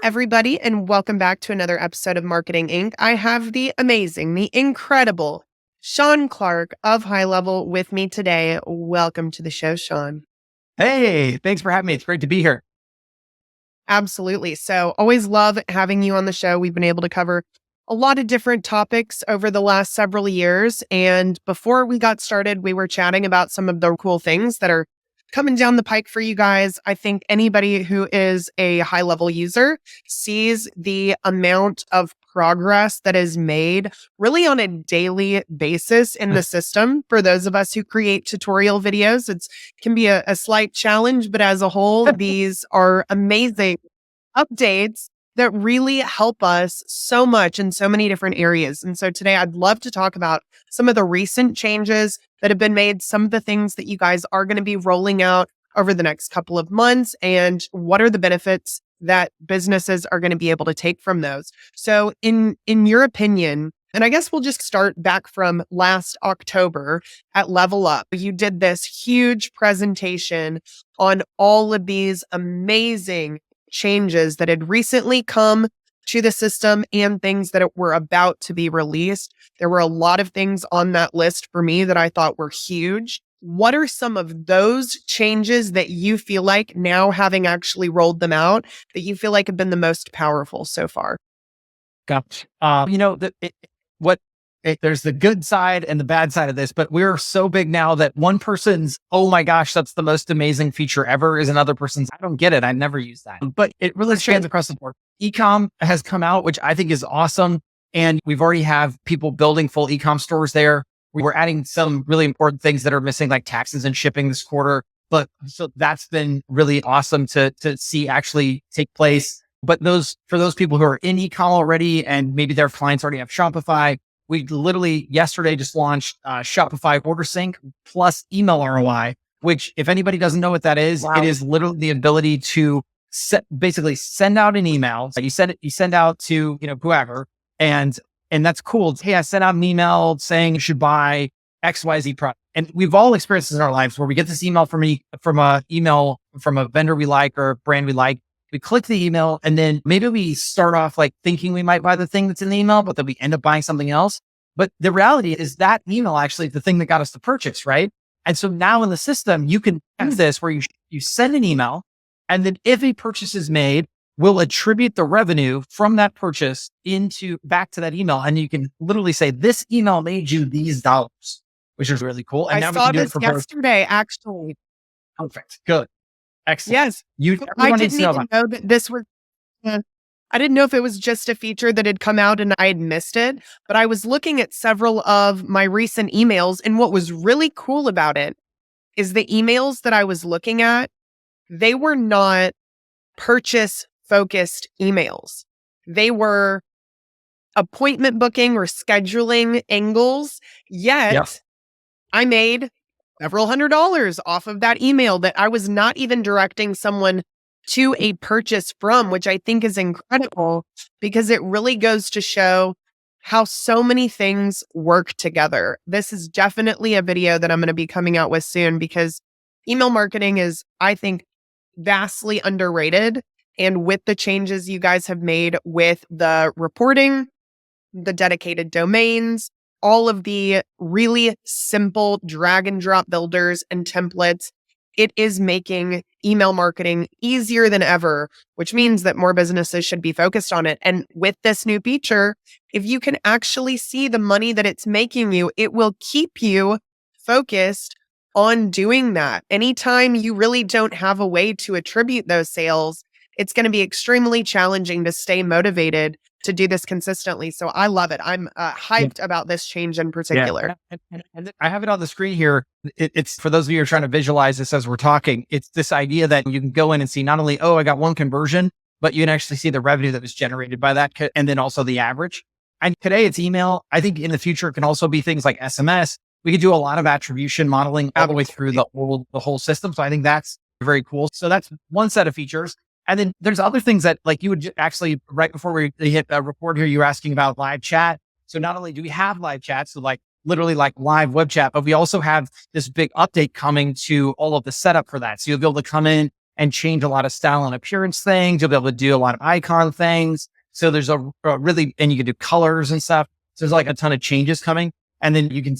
everybody, and welcome back to another episode of Marketing Inc. I have the amazing, the incredible Shaun Clark of Highlevel with me today. Welcome to the show, Shaun. Hey, thanks for having me. It's great to be here. Absolutely. So, always love having you on the show. We've been able to cover a lot of different topics over the last several years. And before we got started, we were chatting about some of the cool things that are coming down the pike for you guys. I think anybody who is a high-level user sees the amount of progress that is made really on a daily basis in the system. For those of us who create tutorial videos, it can be a slight challenge, but as a whole, these are amazing updates that really help us so much in so many different areas. And so today I'd love to talk about some of the recent changes that have been made, some of the things that you guys are going to be rolling out over the next couple of months, and what are the benefits that businesses are going to be able to take from those. So in your opinion, and I guess we'll just start back from last October at Level Up. You did this huge presentation on all of these amazing changes that had recently come to the system and things that were about to be released. There were a lot of things on that list for me that I thought were huge. What are some of those changes that you feel like, now having actually rolled them out, that you feel like have been the most powerful so far? Gotcha. There's the good side and the bad side of this, but we're so big now that one person's, oh my gosh, that's the most amazing feature ever, is another person's, I don't get it. I never use that. But it really spans across the board. E-com has come out, which I think is awesome. And we've already have people building full e-com stores there. We're adding some really important things that are missing, like taxes and shipping this quarter. But so that's been really awesome to see actually take place. But for those people who are in e-com already, and maybe their clients already have Shopify, we literally yesterday just launched Shopify Order Sync plus email ROI, which, if anybody doesn't know what that is, It is literally the ability to basically send out an email. So you send out to, whoever, and that's cool. Hey, I sent out an email saying you should buy XYZ product. And we've all experienced this in our lives where we get this email from a vendor we like or a brand we like. We click the email, and then maybe we start off like thinking we might buy the thing that's in the email, but then we end up buying something else. But the reality is that email actually is the thing that got us to purchase, right? And so now in the system, you can do this where you send an email, and then if a purchase is made, we'll attribute the revenue from that purchase back to that email. And you can literally say, this email made you these dollars, which is really cool. And I saw this yesterday, actually. Perfect. Good. Excellent. Yes. I didn't even know that this was, I didn't know if it was just a feature that had come out and I had missed it, but I was looking at several of my recent emails. And what was really cool about it is the emails that I was looking at, they were not purchase focused emails. They were appointment booking or scheduling angles. Yet I made several $100s off of that email that I was not even directing someone to a purchase from, which I think is incredible, because it really goes to show how so many things work together. This is definitely a video that I'm going to be coming out with soon, because email marketing is, I think, vastly underrated. And with the changes you guys have made with the reporting, the dedicated domains, all of the really simple drag and drop builders and templates, it is making email marketing easier than ever, which means that more businesses should be focused on it. And with this new feature, if you can actually see the money that it's making you, it will keep you focused on doing that. Anytime you really don't have a way to attribute those sales, it's going to be extremely challenging to stay motivated to do this consistently. So I love it. I'm hyped about this change in particular. Yeah. And I have it on the screen here. It's for those of you who are trying to visualize this as we're talking. It's this idea that you can go in and see not only, I got one conversion, but you can actually see the revenue that was generated by that, and then also the average. And today it's email. I think in the future, it can also be things like SMS. We could do a lot of attribution modeling all the way through the whole system. So I think that's very cool. So that's one set of features. And then there's other things that, like, you would actually, right before we hit a report here, you were asking about live chat. So not only do we have live chat, so like literally like live web chat, but we also have this big update coming to all of the setup for that. So you'll be able to come in and change a lot of style and appearance things. You'll be able to do a lot of icon things. So there's a really, and you can do colors and stuff. So there's like a ton of changes coming. And then you can,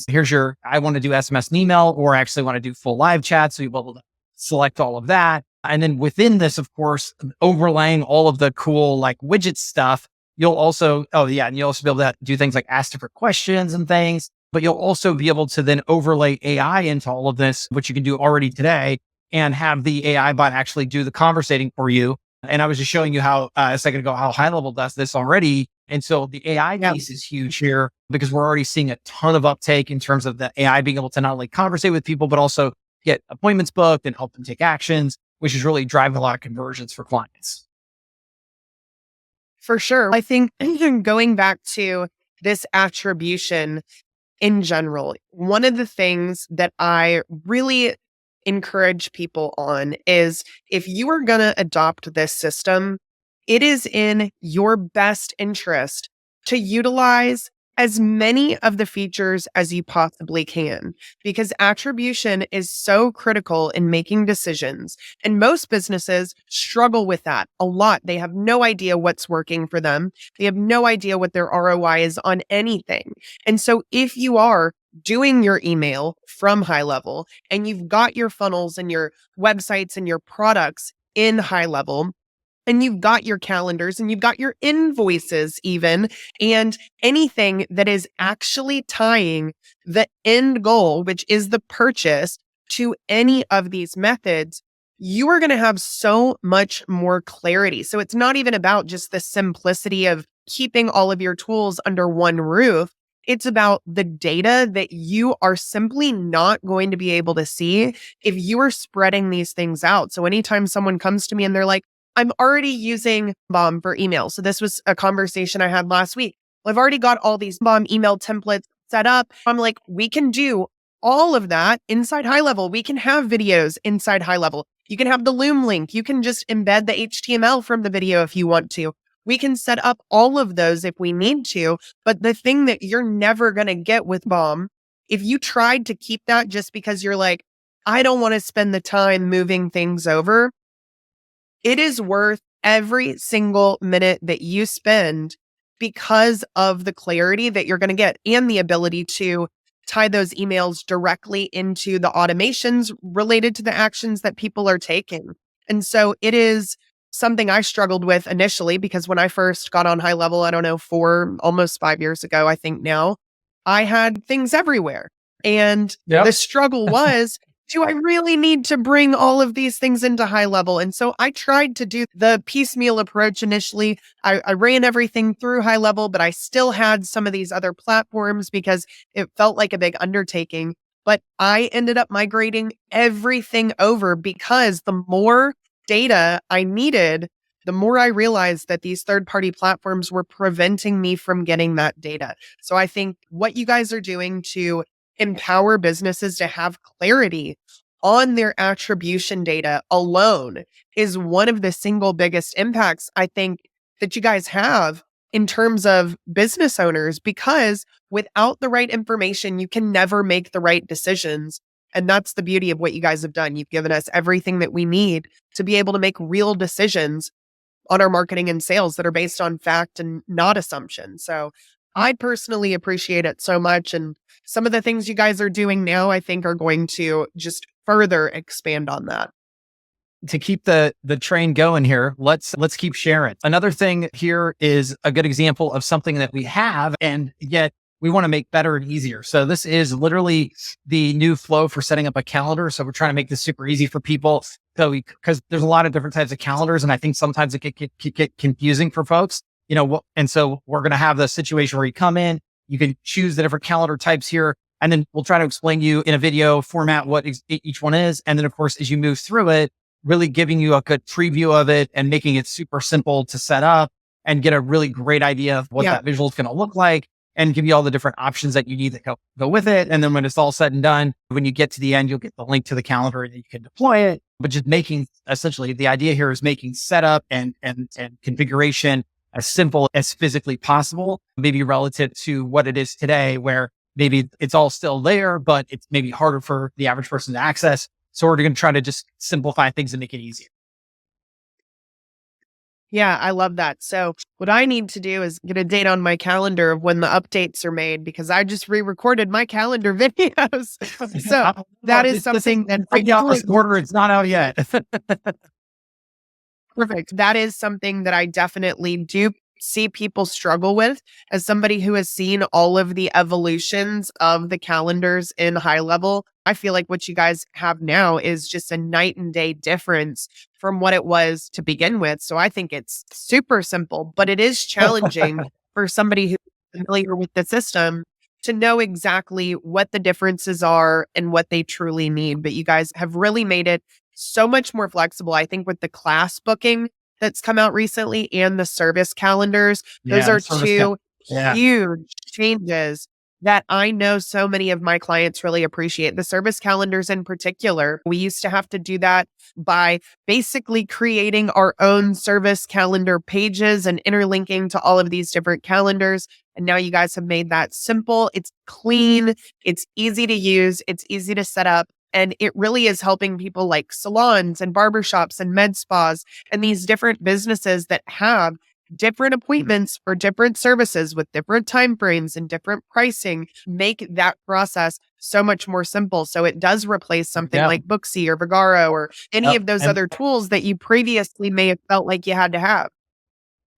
I want to do SMS and email, or I actually want to do full live chat. So you'll be able to select all of that. And then within this, of course, overlaying all of the cool like widget stuff, you'll also, and you'll also be able to do things like ask different questions and things, but you'll also be able to then overlay AI into all of this, which you can do already today, and have the AI bot actually do the conversating for you. And I was just showing you how a second ago, how Highlevel does this already. And so the AI piece is huge here because we're already seeing a ton of uptake in terms of the AI being able to not only conversate with people, but also get appointments booked and help them take actions, which is really driving a lot of conversions for clients. For sure. I think going back to this attribution in general, one of the things that I really encourage people on is if you are going to adopt this system, it is in your best interest to utilize as many of the features as you possibly can, because attribution is so critical in making decisions. And most businesses struggle with that a lot. They have no idea what's working for them. They have no idea what their ROI is on anything. And so if you are doing your email from Highlevel and you've got your funnels and your websites and your products in Highlevel, and you've got your calendars and you've got your invoices even, and anything that is actually tying the end goal, which is the purchase, to any of these methods, you are going to have so much more clarity. So it's not even about just the simplicity of keeping all of your tools under one roof. It's about the data that you are simply not going to be able to see if you are spreading these things out. So anytime someone comes to me and they're like, I'm already using Bomb for email. So this was a conversation I had last week. Well, I've already got all these Bomb email templates set up. I'm like, we can do all of that inside Highlevel. We can have videos inside Highlevel. You can have the Loom link. You can just embed the HTML from the video if you want to. We can set up all of those if we need to. But the thing that you're never going to get with Bomb, if you tried to keep that just because you're like, I don't want to spend the time moving things over, it is worth every single minute that you spend because of the clarity that you're going to get and the ability to tie those emails directly into the automations related to the actions that people are taking. And so it is something I struggled with initially because when I first got on Highlevel, I don't know, almost 5 years ago, I think now, I had things everywhere. And the struggle was, do I really need to bring all of these things into Highlevel? And so I tried to do the piecemeal approach initially. I ran everything through Highlevel, but I still had some of these other platforms because it felt like a big undertaking. But I ended up migrating everything over because the more data I needed, the more I realized that these third-party platforms were preventing me from getting that data. So I think what you guys are doing to empower businesses to have clarity on their attribution data alone is one of the single biggest impacts I think that you guys have in terms of business owners, because without the right information, you can never make the right decisions. And that's the beauty of what you guys have done. You've given us everything that we need to be able to make real decisions on our marketing and sales that are based on fact and not assumption. So I personally appreciate it so much. And some of the things you guys are doing now, I think, are going to just further expand on that. To keep the train going here, let's keep sharing. Another thing here is a good example of something that we have, and yet we want to make better and easier. So this is literally the new flow for setting up a calendar. So we're trying to make this super easy for people. So because there's a lot of different types of calendars, and I think sometimes it can get confusing for folks. And so we're going to have the situation where you come in, you can choose the different calendar types here, and then we'll try to explain to you in a video format what each one is. And then of course, as you move through it, really giving you a good preview of it and making it super simple to set up and get a really great idea of what that visual is going to look like, and give you all the different options that you need to go with it. And then when it's all said and done, when you get to the end, you'll get the link to the calendar and you can deploy it. But just essentially the idea here is making setup and configuration as simple as physically possible, maybe relative to what it is today, where maybe it's all still there, but it's maybe harder for the average person to access. So we're going to try to just simplify things and make it easier. Yeah, I love that. So what I need to do is get a date on my calendar of when the updates are made because I just re-recorded my calendar videos. So I don't know. that is This is something that I right now first quarter. It's not out yet. perfect. That is something that I definitely do see people struggle with as somebody who has seen all of the evolutions of the calendars in high level. I feel like what you guys have now is just a night and day difference from what it was to begin with. So I think it's super simple, but it is challenging for somebody who's familiar with the system to know exactly what the differences are and what they truly need. But you guys have really made it so much more flexible. I think with the class booking that's come out recently and the service calendars, those Yeah, the are service count. two Yeah. huge changes that I know so many of my clients really appreciate. The service calendars in particular, we used to have to do that by basically creating our own service calendar pages and interlinking to all of these different calendars. And now you guys have made that simple. It's clean. It's easy to use. It's easy to set up. And it really is helping people like salons and barbershops and med spas and these different businesses that have different appointments for different services with different time frames and different pricing make that process so much more simple. So it does replace something Yeah. like Booksy or Vagaro or any Yep. of those And other tools that you previously may have felt like you had to have.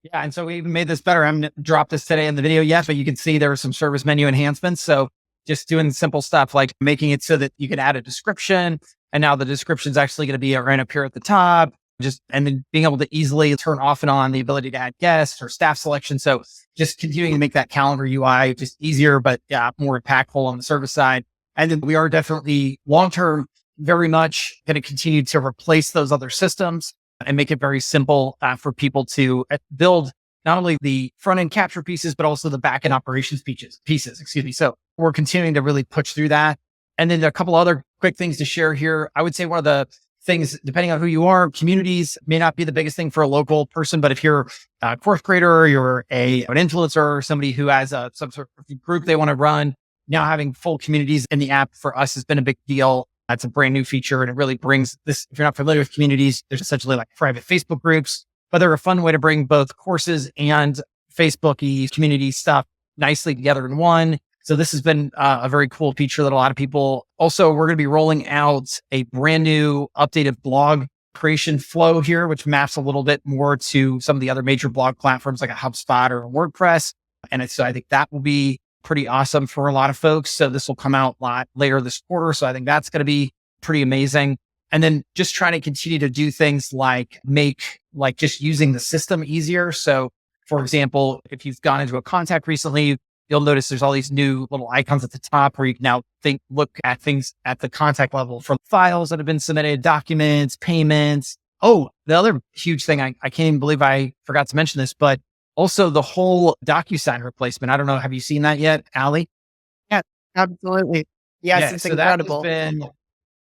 yeah, and so we even made this better. I haven't dropped this today in the video yet, but you can see there are some service menu enhancements. So just doing simple stuff like making it so that you can add a description, and now the description is actually going to be right up here at the top. Just and then being able to easily turn off and on the ability to add guests or staff selection. So just continuing to make that calendar UI just easier, but yeah, more impactful on the service side. And then we are definitely long term very much going to continue to replace those other systems and make it very simple for people to build not only the front end capture pieces, but also the back end operations pieces, excuse me. So we're continuing to really push through that. And then a couple other quick things to share here. I would say one of the things, depending on who you are, communities may not be the biggest thing for a local person, but if you're a fourth grader, you're an influencer, or somebody who has some sort of group they want to run, now having full communities in the app for us has been a big deal. That's a brand new feature, and it really brings this. If you're not familiar with communities, there's essentially like private Facebook groups, but they're a fun way to bring both courses and Facebook-y community stuff nicely together in one. So this has been a very cool feature that a lot of people also, we're going to be rolling out a brand new updated blog creation flow here, which maps a little bit more to some of the other major blog platforms like a HubSpot or a WordPress. And so I think that will be pretty awesome for a lot of folks. So this will come out a lot later this quarter. So I think that's going to be pretty amazing. And then just trying to continue to do things like make like just using the system easier. So for example, if you've gone into a contact recently, you'll notice there's all these new little icons at the top where you can now look at things at the contact level for files that have been submitted, documents, payments. Oh, the other huge thing, I can't even believe I forgot to mention this, but also the whole DocuSign replacement. I don't know. Have you seen that yet, Allie? Yeah, absolutely. Yes, Yeah. it's So that has incredible. been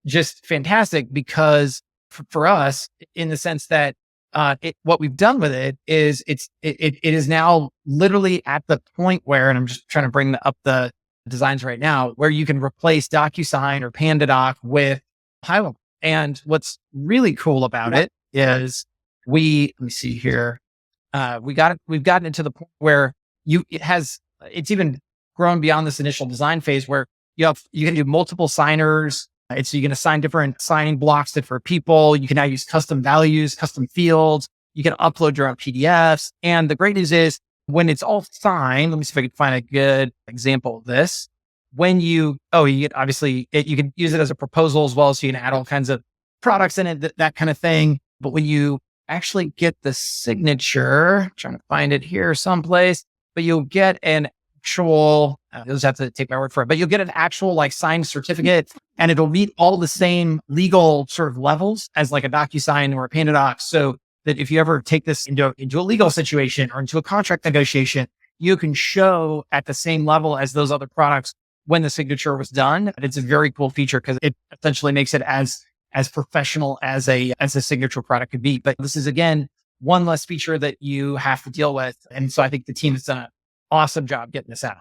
just fantastic because for us, in the sense that what we've done with it is it is now literally at the point where, and I'm just trying to bring up the designs right now, where you can replace DocuSign or PandaDoc with Highlevel. And what's really cool about it is let me see here. We've gotten it to the point where it's even grown beyond this initial design phase where you can do multiple signers. So you can assign different signing blocks to different people. You can now use custom values, custom fields. You can upload your own PDFs. And the great news is when it's all signed, let me see if I can find a good example of this. You can use it as a proposal as well. So you can add all kinds of products in it, that kind of thing. But when you actually get the signature, I'm trying to find it here someplace, but you'll get an actual, you'll just have to take my word for it, but you'll get an actual like signed certificate and it'll meet all the same legal sort of levels as like a DocuSign or a PandaDoc. So that if you ever take this into a legal situation or into a contract negotiation, you can show at the same level as those other products when the signature was done. And it's a very cool feature because it essentially makes it as professional as a signature product could be. But this is again, one less feature that you have to deal with. And so I think the team has done an awesome job getting this out.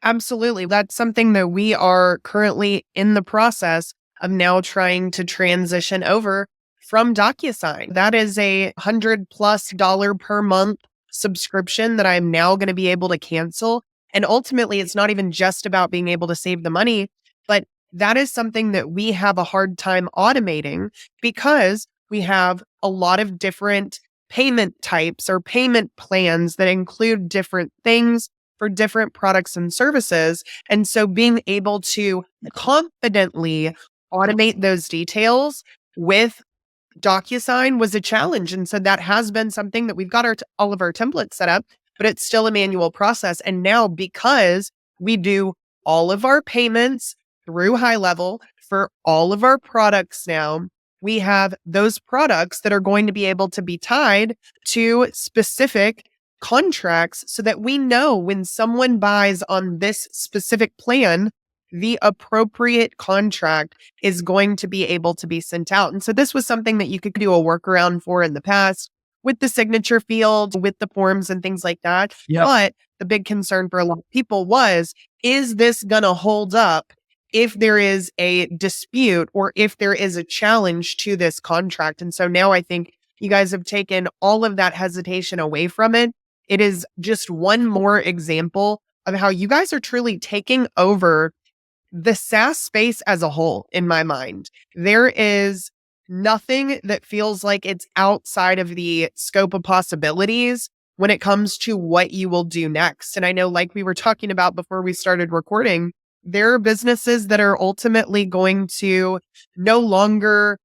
Absolutely. That's something that we are currently in the process of now trying to transition over from DocuSign. That is a $100+ per month subscription that I'm now going to be able to cancel. And ultimately, it's not even just about being able to save the money, but that is something that we have a hard time automating because we have a lot of different payment types or payment plans that include different things for different products and services. And so being able to confidently automate those details with DocuSign was a challenge. And so that has been something that we've got all of our templates set up, but it's still a manual process. And now because we do all of our payments through Highlevel for all of our products now, we have those products that are going to be able to be tied to specific contracts so that we know when someone buys on this specific plan, the appropriate contract is going to be able to be sent out. And so this was something that you could do a workaround for in the past with the signature field, with the forms and things like that. Yep. But the big concern for a lot of people was, is this going to hold up if there is a dispute or if there is a challenge to this contract? And so now I think you guys have taken all of that hesitation away from it. It is just one more example of how you guys are truly taking over the SaaS space as a whole, in my mind. There is nothing that feels like it's outside of the scope of possibilities when it comes to what you will do next. And I know, like we were talking about before we started recording, there are businesses that are ultimately going to no longer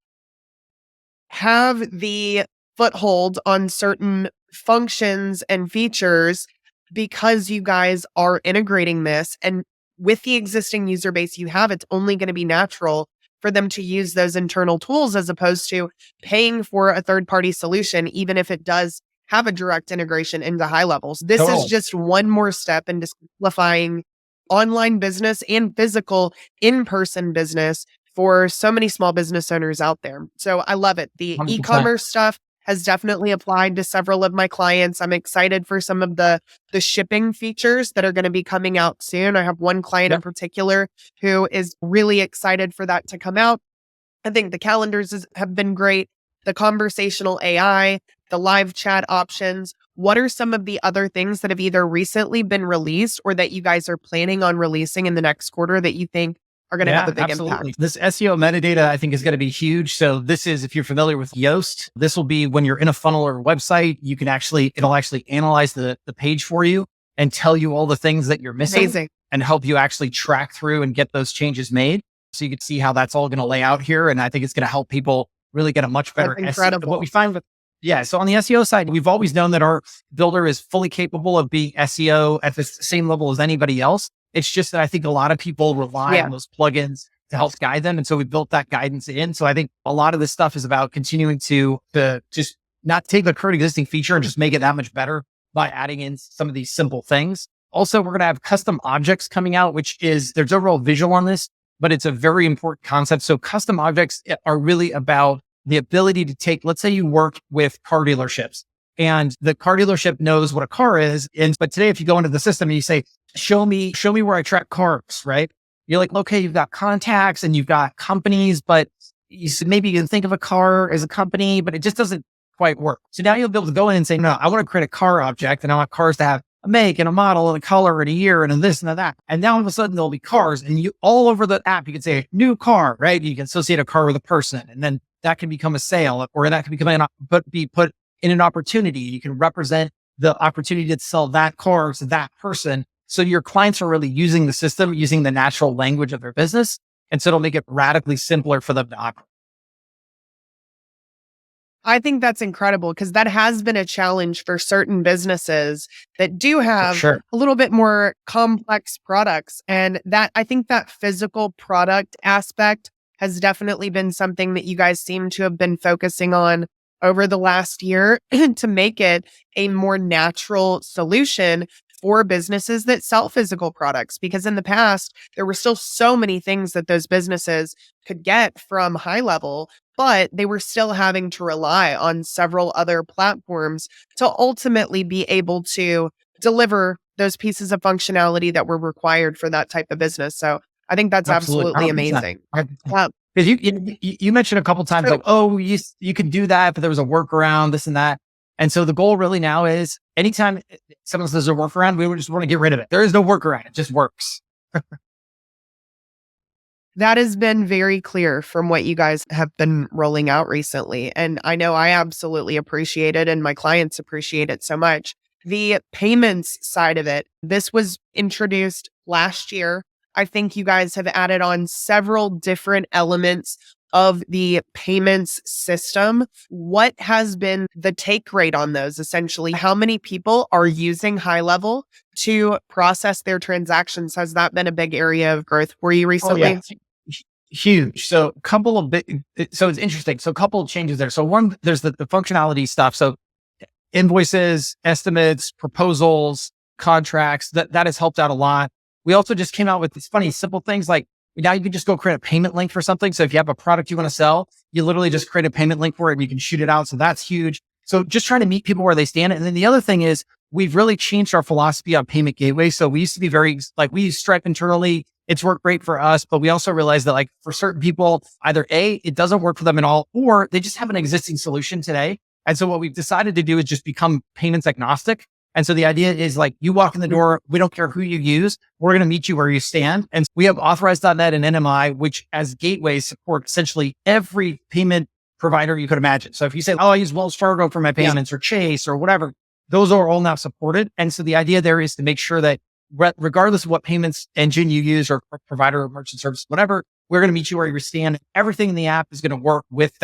have the foothold on certain functions and features because you guys are integrating this. And with the existing user base you have, it's only going to be natural for them to use those internal tools as opposed to paying for a third-party solution, even if it does have a direct integration into Highlevel. This is just one more step in simplifying online business and physical in-person business for so many small business owners out there. So I love it. The 100%. e-commerce stuff has definitely applied to several of my clients. I'm excited for some of the shipping features that are going to be coming out soon. I have one client in particular who is really excited for that to come out. I think the calendars have been great. The conversational AI, the live chat options. What are some of the other things that have either recently been released or that you guys are planning on releasing in the next quarter that you think are going to have a big impact? This SEO metadata, I think, is going to be huge. So this is, if you're familiar with Yoast, this will be when you're in a funnel or a website, you can it'll actually analyze the page for you and tell you all the things that you're missing. Amazing. And help you actually track through and get those changes made. So you can see how that's all going to lay out here. And I think it's going to help people really get a much better incredible. SEO. What we find with, so on the SEO side, we've always known that our builder is fully capable of being SEO at the same level as anybody else. It's just that I think a lot of people rely on those plugins to help guide them. And so we built that guidance in. So I think a lot of this stuff is about continuing to just not take the current existing feature and just make it that much better by adding in some of these simple things. Also, we're going to have custom objects coming out, which is, there's overall visual on this, but it's a very important concept. So custom objects are really about the ability to take, let's say you work with car dealerships and the car dealership knows what a car is. But today, if you go into the system and you say, show me where I track cars, right? You're like, okay, you've got contacts and you've got companies, but maybe you can think of a car as a company, but it just doesn't quite work. So now you'll be able to go in and say, no, I want to create a car object and I want cars to have a make and a model and a color and a year and a this and a that. And now all of a sudden there'll be cars and you all over the app, you can say new car, right? You can associate a car with a person and then that can become a sale or that can become be put in an opportunity. You can represent the opportunity to sell that car to that person. So your clients are really using the system, using the natural language of their business. And so it'll make it radically simpler for them to operate. I think that's incredible because that has been a challenge for certain businesses that do have a little bit more complex products. And that, I think that physical product aspect has definitely been something that you guys seem to have been focusing on over the last year to make it a more natural solution for businesses that sell physical products. Because in the past, there were still so many things that those businesses could get from Highlevel, but they were still having to rely on several other platforms to ultimately be able to deliver those pieces of functionality that were required for that type of business. So I think that's absolutely amazing. Because you mentioned a couple times like, oh, you can do that, but there was a workaround, this and that. And so the goal really now is anytime someone says a workaround, we just want to get rid of it. There is no workaround. It just works. That has been very clear from what you guys have been rolling out recently. And I know I absolutely appreciate it and my clients appreciate it so much. The payments side of it, this was introduced last year. I think you guys have added on several different elements of the payments system. What has been the take rate on those? Essentially, how many people are using Highlevel to process their transactions? Has that been a big area of growth for you recently? Oh, yeah. Huge. So so it's interesting. So a couple of changes there. So one, there's the functionality stuff. So invoices, estimates, proposals, contracts, that has helped out a lot. We also just came out with these funny, simple things like now you can just go create a payment link for something. So if you have a product you want to sell, you literally just create a payment link for it and you can shoot it out. So that's huge. So just trying to meet people where they stand. And then the other thing is we've really changed our philosophy on payment gateway. So we used to be we use Stripe internally. It's worked great for us, but we also realized that like for certain people, either A, it doesn't work for them at all, or they just have an existing solution today. And so what we've decided to do is just become payments agnostic. And so the idea is like you walk in the door, we don't care who you use. We're going to meet you where you stand. And we have authorized.net and NMI, which as gateways support essentially every payment provider you could imagine. So if you say, oh, I use Wells Fargo for my payments or Chase or whatever, those are all now supported. And so the idea there is to make sure that regardless of what payments engine you use or provider or merchant service, whatever, we're going to meet you where you stand. Everything in the app is going to work with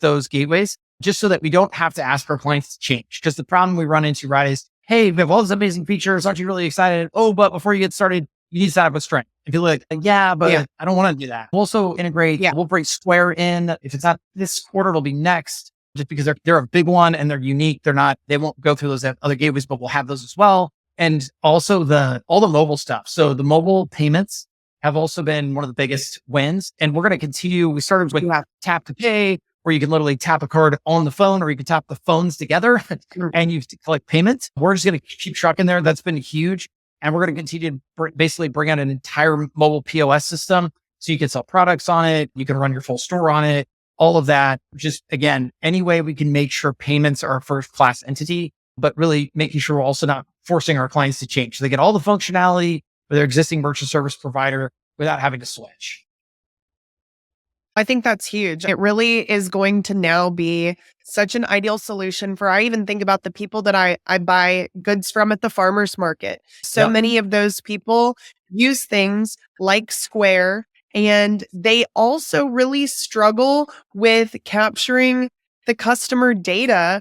those gateways, just so that we don't have to ask our clients to change. Because the problem we run into, right, is, hey, we have all these amazing features. Aren't you really excited? Oh, but before you get started, you need to set up a Stripe. If you're like, yeah, but I don't want to do that. We'll also integrate, we'll bring Square in. If it's not this quarter, it'll be next, just because they're a big one and they're unique. They won't go through those other gateways, but we'll have those as well. And also all the mobile stuff. So the mobile payments have also been one of the biggest wins. And we're going to continue. We started with tap to pay, where you can literally tap a card on the phone, or you can tap the phones together and you collect payments. We're just going to keep trucking there. That's been huge. And we're going to continue to basically bring out an entire mobile POS system. So you can sell products on it. You can run your full store on it, all of that. Just again, any way we can make sure payments are a first class entity, but really making sure we're also not forcing our clients to change. So they get all the functionality with their existing merchant service provider without having to switch. I think that's huge. It really is going to now be such an ideal solution I even think about the people that I buy goods from at the farmer's market. So many of those people use things like Square, and they also really struggle with capturing the customer data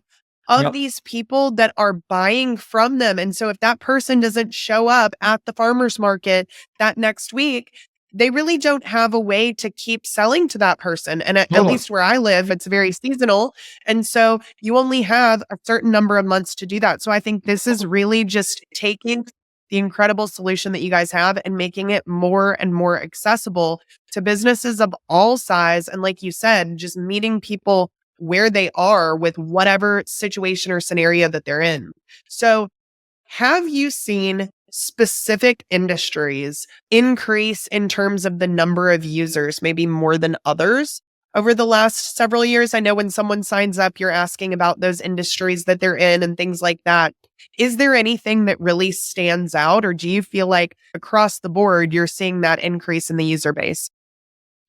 of these people that are buying from them. And so if that person doesn't show up at the farmer's market that next week, they really don't have a way to keep selling to that person. And at least where I live, it's very seasonal. And so you only have a certain number of months to do that. So I think this is really just taking the incredible solution that you guys have and making it more and more accessible to businesses of all size. And like you said, just meeting people where they are with whatever situation or scenario that they're in. So have you seen specific industries increase in terms of the number of users, maybe more than others over the last several years? I know when someone signs up, you're asking about those industries that they're in and things like that. Is there anything that really stands out, or do you feel like across the board, you're seeing that increase in the user base?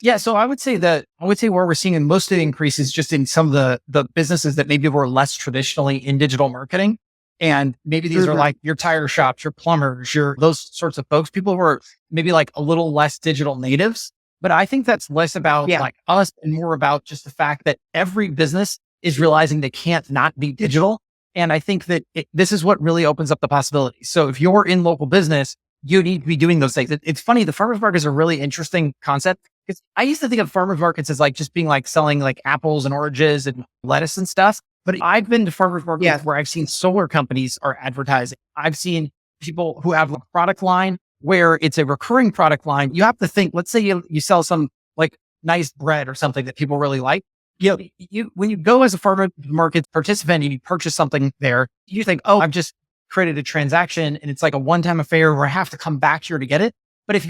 Yeah. So I would say where we're seeing most of the increase is just in some of the businesses that maybe were less traditionally in digital marketing. And maybe these are like your tire shops, your plumbers, those sorts of folks, people who are maybe like a little less digital natives. But I think that's less about like us and more about just the fact that every business is realizing they can't not be digital. And I think that this is what really opens up the possibilities. So if you're in local business, you need to be doing those things. It's funny. The farmers market is a really interesting concept, because I used to think of farmers markets as like just being like selling like apples and oranges and lettuce and stuff. But I've been to farmers markets where I've seen solar companies are advertising. I've seen people who have a product line where it's a recurring product line. You have to think, let's say you sell some like nice bread or something that people really like. When you go as a farmer market participant and you purchase something there, you think, oh, I've just created a transaction and it's like a one-time affair where I have to come back here to get it. But if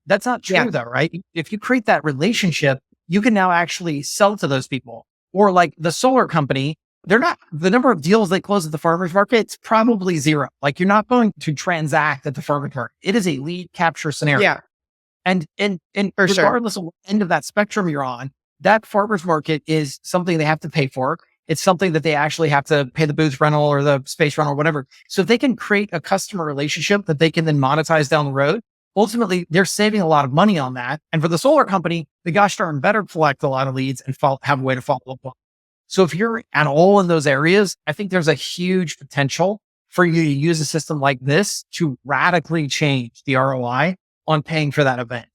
that's not true though, right? If you create that relationship, you can now actually sell to those people. Or like the solar company, the number of deals they close at the farmer's market, it's probably zero. Like you're not going to transact at the farmer's market. It is a lead capture scenario. Yeah, And for sure. regardless of what end of that spectrum you're on, that farmer's market is something they have to pay for. It's something that they actually have to pay the booth rental or the space rental or whatever. So if they can create a customer relationship that they can then monetize down the road, ultimately they're saving a lot of money on that. And for the solar company, the gosh darn better collect a lot of leads and have a way to follow up on. So if you're at all in those areas, I think there's a huge potential for you to use a system like this to radically change the ROI on paying for that event.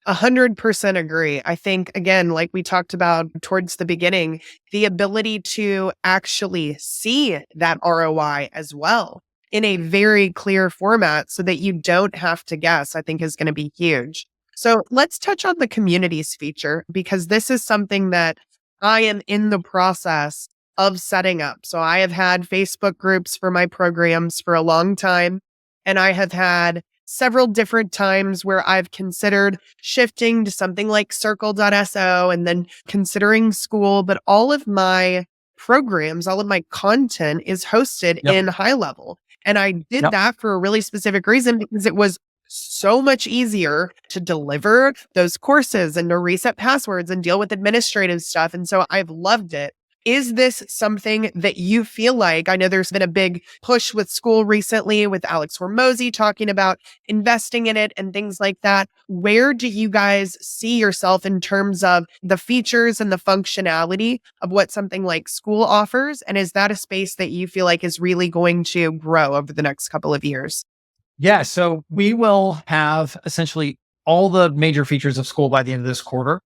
100% agree. I think, again, like we talked about towards the beginning, the ability to actually see that ROI as well in a very clear format so that you don't have to guess, I think is going to be huge. So let's touch on the communities feature, because this is something that I am in the process of setting up. So I have had Facebook groups for my programs for a long time, and I have had several different times where I've considered shifting to something like circle.so and then considering school, but all of my programs, all of my content is hosted in Highlevel. And I did that for a really specific reason, because it was so much easier to deliver those courses and to reset passwords and deal with administrative stuff. And so I've loved it. Is this something that you feel like, I know there's been a big push with school recently with Alex Hormozy talking about investing in it and things like that. Where do you guys see yourself in terms of the features and the functionality of what something like school offers? And is that a space that you feel like is really going to grow over the next couple of years? Yeah. So we will have essentially all the major features of school by the end of this quarter.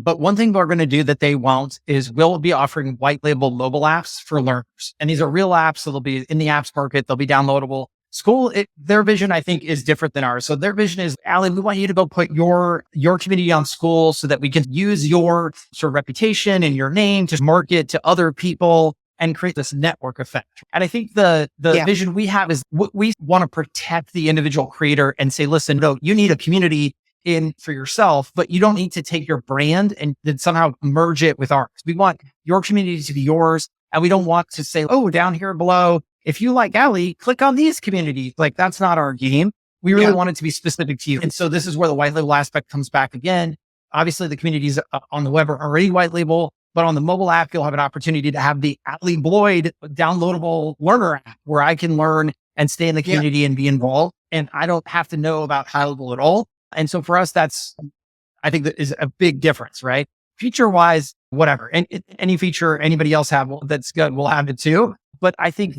But one thing we're going to do that they won't is we'll be offering white label mobile apps for learners. And these are real apps. So they'll be in the apps market. They'll be downloadable. School, their vision, I think, is different than ours. So their vision is, Allie, we want you to go put your community on school so that we can use your sort of reputation and your name to market to other people and create this network effect. And I think the vision we have is we want to protect the individual creator and say, listen, no, you need a community in for yourself, but you don't need to take your brand and then somehow merge it with ours. We want your community to be yours. And we don't want to say, oh, down here below, if you like Allie, click on these communities. Like that's not our game. We really want it to be specific to you. And so this is where the white label aspect comes back again. Obviously the communities on the web are already white label, but on the mobile app, you'll have an opportunity to have the Allie Bloyd downloadable learner app where I can learn and stay in the community and be involved. And I don't have to know about Highlevel at all. And so for us, I think that is a big difference, right? Feature wise, whatever. And any feature anybody else have that's good, we'll have it too. But I think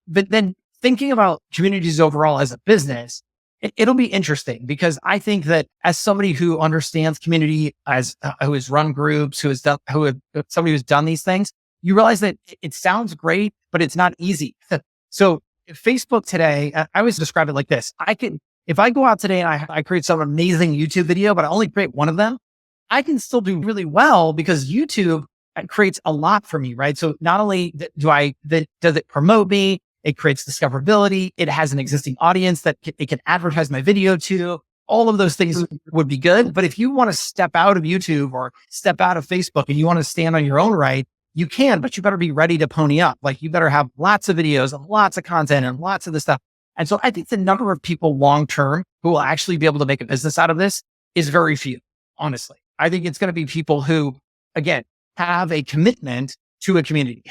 but then thinking about communities overall as a business, it'll be interesting because I think that as somebody who understands community, who has run groups, somebody who's done these things, you realize that it sounds great, but it's not easy. So Facebook today, I always describe it like this. If I go out today and I create some amazing YouTube video, but I only create one of them, I can still do really well because YouTube creates a lot for me, right? So not only does it promote me, it creates discoverability. It has an existing audience that it can advertise my video to. All of those things would be good. But if you want to step out of YouTube or step out of Facebook and you want to stand on your own right, you can, but you better be ready to pony up. Like you better have lots of videos and lots of content and lots of this stuff. And so I think the number of people long-term who will actually be able to make a business out of this is very few, honestly. I think it's going to be people who, again, have a commitment to a community,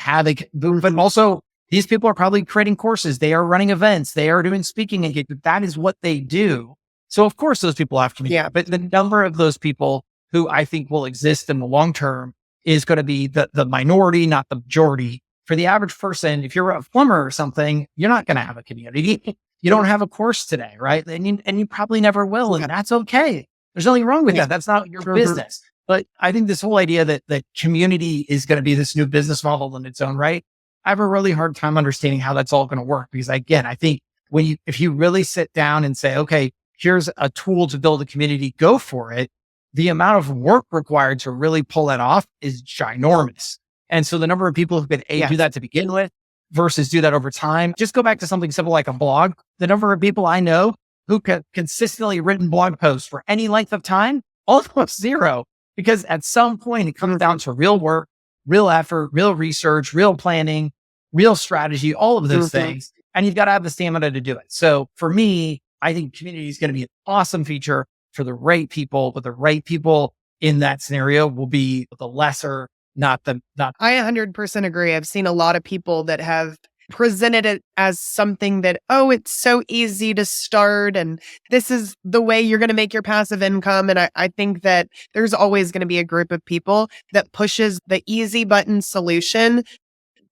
but also these people are probably creating courses. They are running events. They are doing speaking engagement. That is what they do. So of course those people have community, but the number of those people who I think will exist in the long term is going to be the minority, not the majority. For the average person, if you're a plumber or something, you're not going to have a community. You don't have a course today, right? And you probably never will. And that's okay. There's nothing wrong with that. That's not your business. But I think this whole idea that community is going to be this new business model in its own right, I have a really hard time understanding how that's all going to work. Because again, I think if you really sit down and say, okay, here's a tool to build a community, go for it. The amount of work required to really pull that off is ginormous. And so the number of people who can do that to begin with versus do that over time, just go back to something simple like a blog. The number of people I know who can consistently written blog posts for any length of time almost zero, because at some point it comes down to real work, real effort, real research, real planning, real strategy, all of those things. And you've got to have the stamina to do it. So for me, I think community is going to be an awesome feature for the right people, but the right people in that scenario will be the lesser, not the, not. I 100% agree. I've seen a lot of people that have presented it as something that, oh, it's so easy to start and this is the way you're going to make your passive income. And I think that there's always going to be a group of people that pushes the easy button solution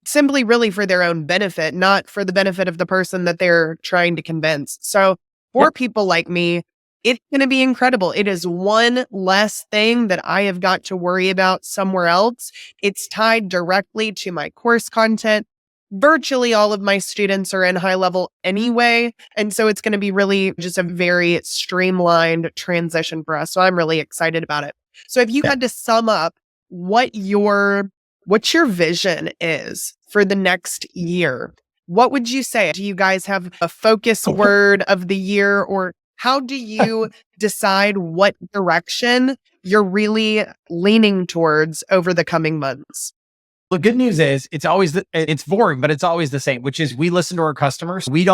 simply really for their own benefit, not for the benefit of the person that they're trying to convince. So for people like me, it's going to be incredible. It is one less thing that I have got to worry about somewhere else. It's tied directly to my course content. Virtually all of my students are in Highlevel anyway. And so it's going to be really just a very streamlined transition for us. So I'm really excited about it. So if you had to sum up what your vision is for the next year, what would you say? Do you guys have a focus word of the year, or how do you decide what direction you're really leaning towards over the coming months? The good news is it's boring, but it's always the same, which is we listen to our customers. We've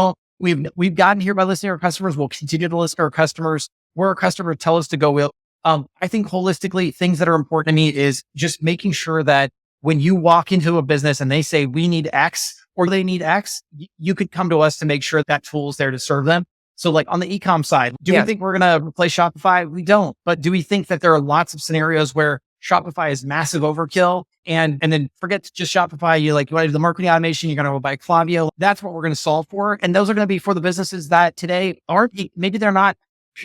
gotten here by listening to our customers. We'll continue to listen to our customers. Where our customers tell us to go, I think holistically, things that are important to me is just making sure that when you walk into a business and they say we need X or they need X, you could come to us to make sure that tool is there to serve them. So like on the e-com side, do we think we're going to replace Shopify? We don't. But do we think that there are lots of scenarios where Shopify is massive overkill and then forget just Shopify? You want to do the marketing automation, you're going to go buy Klaviyo. That's what we're going to solve for. And those are going to be for the businesses that today aren't, maybe they're not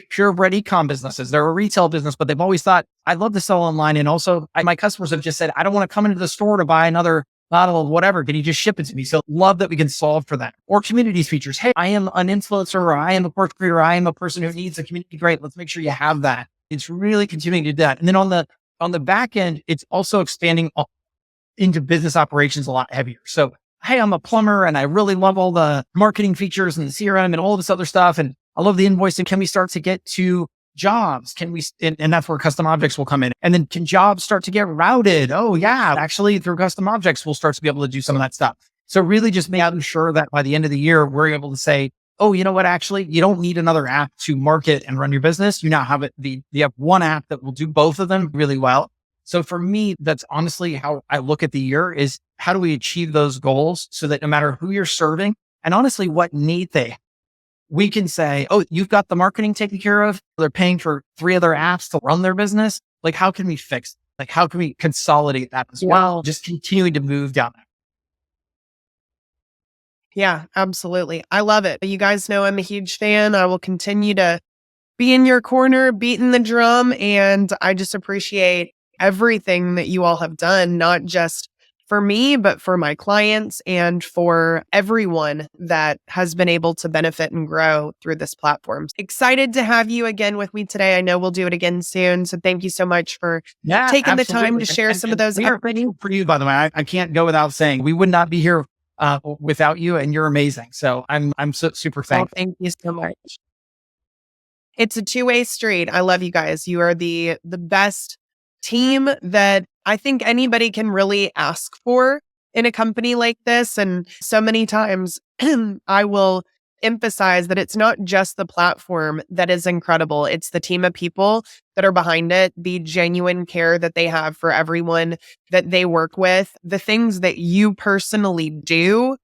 purebred e-com businesses. They're a retail business, but they've always thought, I'd love to sell online. And also my customers have just said, I don't want to come into the store to buy another bottle of whatever. Can you just ship it to me? So love that we can solve for that. Or communities features. Hey, I am an influencer, or I am a course creator, I am a person who needs a community. Great. Let's make sure you have that. It's really continuing to do that. And then on the back end, it's also expanding into business operations a lot heavier. So, hey, I'm a plumber and I really love all the marketing features and the CRM and all this other stuff. And I love the invoicing. Can we start to get to jobs? Can we, and that's where custom objects will come in. And then can jobs start to get routed? Oh yeah, actually through custom objects, we'll start to be able to do some of that stuff. So really just making sure that by the end of the year, we're able to say, oh, you know what? Actually, you don't need another app to market and run your business. You now have you have one app that will do both of them really well. So for me, that's honestly how I look at the year is how do we achieve those goals so that no matter who you're serving and honestly what need they have, we can say, oh, you've got the marketing taken care of. They're paying for 3 other apps to run their business. Like, how can we fix it? Like, how can we consolidate that as well? Just continuing to move down that. Yeah, absolutely. I love it. You guys know I'm a huge fan. I will continue to be in your corner, beating the drum. And I just appreciate everything that you all have done, not just for me, but for my clients and for everyone that has been able to benefit and grow through this platform. Excited to have you again with me today. I know we'll do it again soon. So thank you so much for taking the time to share some of those. We are thankful for you, by the way. I can't go without saying we would not be here without you, and you're amazing. So I'm so super thankful. Thank you so much. It's a two-way street. I love you guys. You are the best team that I think anybody can really ask for in a company like this. And so many times I will emphasize that it's not just the platform that is incredible. It's the team of people that are behind it, the genuine care that they have for everyone that they work with. The things that you personally do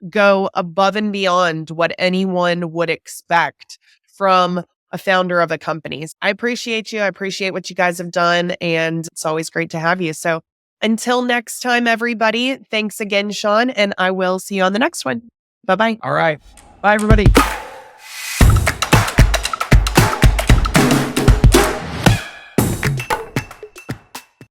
go above and beyond what anyone would expect from a founder of a company. I appreciate you. I appreciate what you guys have done. And it's always great to have you. So until next time, everybody, thanks again, Shaun. And I will see you on the next one. Bye-bye. All right. Bye, everybody.